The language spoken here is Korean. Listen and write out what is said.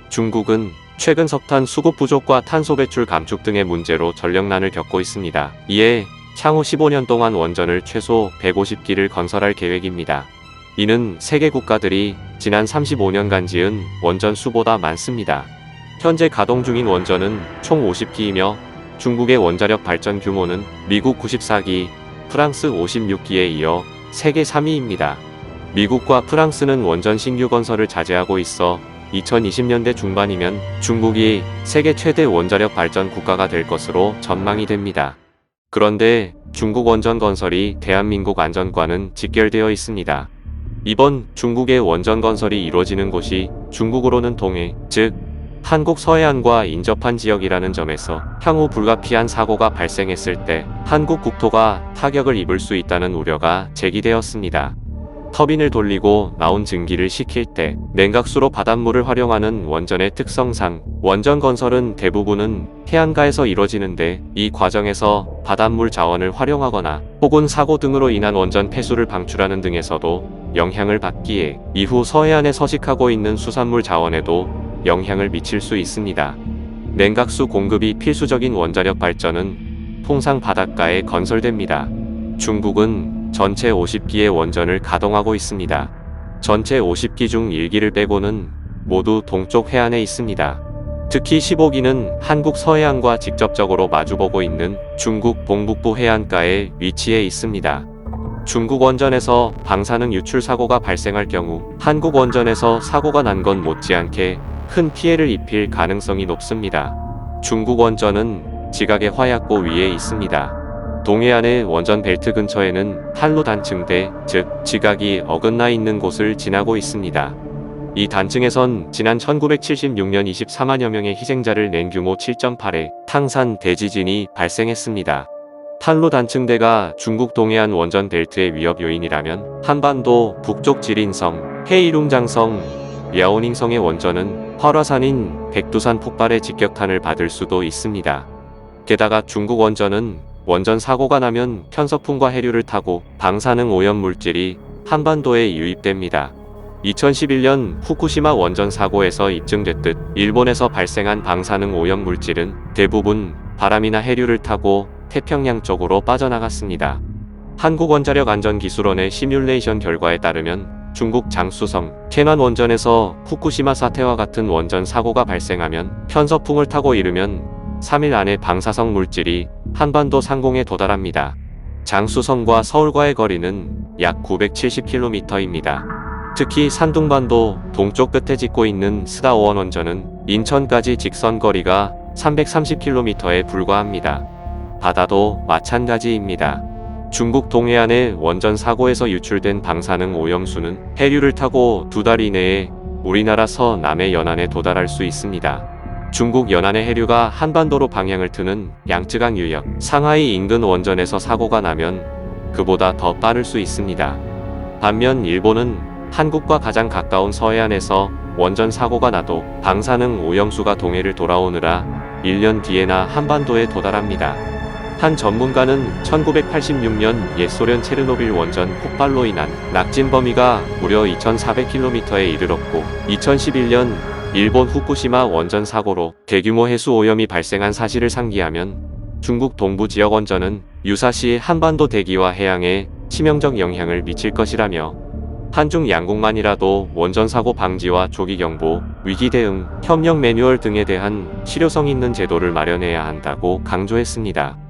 중국은 최근 석탄 수급 부족과 탄소 배출 감축 등의 문제로 전력난을 겪고 있습니다. 이에 향후 15년 동안 원전을 최소 150기를 건설할 계획입니다. 이는 세계 국가들이 지난 35년간 지은 원전 수보다 많습니다. 현재 가동 중인 원전은 총 50기이며 중국의 원자력 발전 규모는 미국 94기, 프랑스 56기에 이어 세계 3위입니다. 미국과 프랑스는 원전 신규 건설을 자제하고 있어 2020년대 중반이면 중국이 세계 최대 원자력 발전 국가가 될 것으로 전망이 됩니다. 그런데 중국 원전 건설이 대한민국 안전과는 직결되어 있습니다. 이번 중국의 원전 건설이 이루어지는 곳이 중국으로는 동해, 즉 한국 서해안과 인접한 지역이라는 점에서 향후 불가피한 사고가 발생했을 때 한국 국토가 타격을 입을 수 있다는 우려가 제기되었습니다. 터빈을 돌리고 나온 증기를 식힐 때 냉각수로 바닷물을 활용하는 원전의 특성상 원전 건설은 대부분은 해안가에서 이루어지는데 이 과정에서 바닷물 자원을 활용하거나 혹은 사고 등으로 인한 원전 폐수를 방출하는 등에서도 영향을 받기에 이후 서해안에 서식하고 있는 수산물 자원에도 영향을 미칠 수 있습니다. 냉각수 공급이 필수적인 원자력 발전은 통상 바닷가에 건설됩니다. 중국은 전체 50기의 원전을 가동하고 있습니다. 전체 50기 중 1기를 빼고는 모두 동쪽 해안에 있습니다. 특히 15기는 한국 서해안과 직접적으로 마주보고 있는 중국 동북부 해안가에 위치해 있습니다. 중국 원전에서 방사능 유출 사고가 발생할 경우 한국 원전에서 사고가 난 건 못지않게 큰 피해를 입힐 가능성이 높습니다. 중국 원전은 지각의 화약고 위에 있습니다. 동해안의 원전 벨트 근처에는 탄로 단층대, 즉 지각이 어긋나 있는 곳을 지나고 있습니다. 이 단층에선 지난 1976년 24만여 명의 희생자를 낸 규모 7.8의 탕산 대지진이 발생했습니다. 탄로 단층대가 중국 동해안 원전 벨트의 위협 요인이라면 한반도 북쪽 지린성, 헤이룽장성, 랴오닝성의 원전은 활화산인 백두산 폭발의 직격탄을 받을 수도 있습니다. 게다가 중국 원전은 원전 사고가 나면 편서풍과 해류를 타고 방사능 오염 물질이 한반도에 유입됩니다. 2011년 후쿠시마 원전 사고에서 입증됐듯 일본에서 발생한 방사능 오염 물질은 대부분 바람이나 해류를 타고 태평양 쪽으로 빠져나갔습니다. 한국원자력안전기술원의 시뮬레이션 결과에 따르면 중국 장쑤성, 캐난 원전에서 후쿠시마 사태와 같은 원전 사고가 발생하면 편서풍을 타고 이르면 3일 안에 방사성 물질이 한반도 상공에 도달합니다. 장쑤성과 서울과의 거리는 약 970km입니다. 특히 산둥반도 동쪽 끝에 짓고 있는 스다오원 원전은 인천까지 직선 거리가 330km에 불과합니다. 바다도 마찬가지입니다. 중국 동해안의 원전 사고에서 유출된 방사능 오염수는 해류를 타고 2달 이내에 우리나라 서남해 연안에 도달할 수 있습니다. 중국 연안의 해류가 한반도로 방향을 트는 양쯔강 유역, 상하이 인근 원전에서 사고가 나면 그보다 더 빠를 수 있습니다. 반면 일본은 한국과 가장 가까운 서해안에서 원전 사고가 나도 방사능 오염수가 동해를 돌아오느라 1년 뒤에나 한반도에 도달합니다. 한 전문가는 1986년 옛 소련 체르노빌 원전 폭발로 인한 낙진 범위가 무려 2,400km에 이르렀고 2011년 일본 후쿠시마 원전 사고로 대규모 해수 오염이 발생한 사실을 상기하면 중국 동부 지역 원전은 유사시 한반도 대기와 해양에 치명적 영향을 미칠 것이라며 한중 양국만이라도 원전 사고 방지와 조기 경보, 위기 대응, 협력 매뉴얼 등에 대한 실효성 있는 제도를 마련해야 한다고 강조했습니다.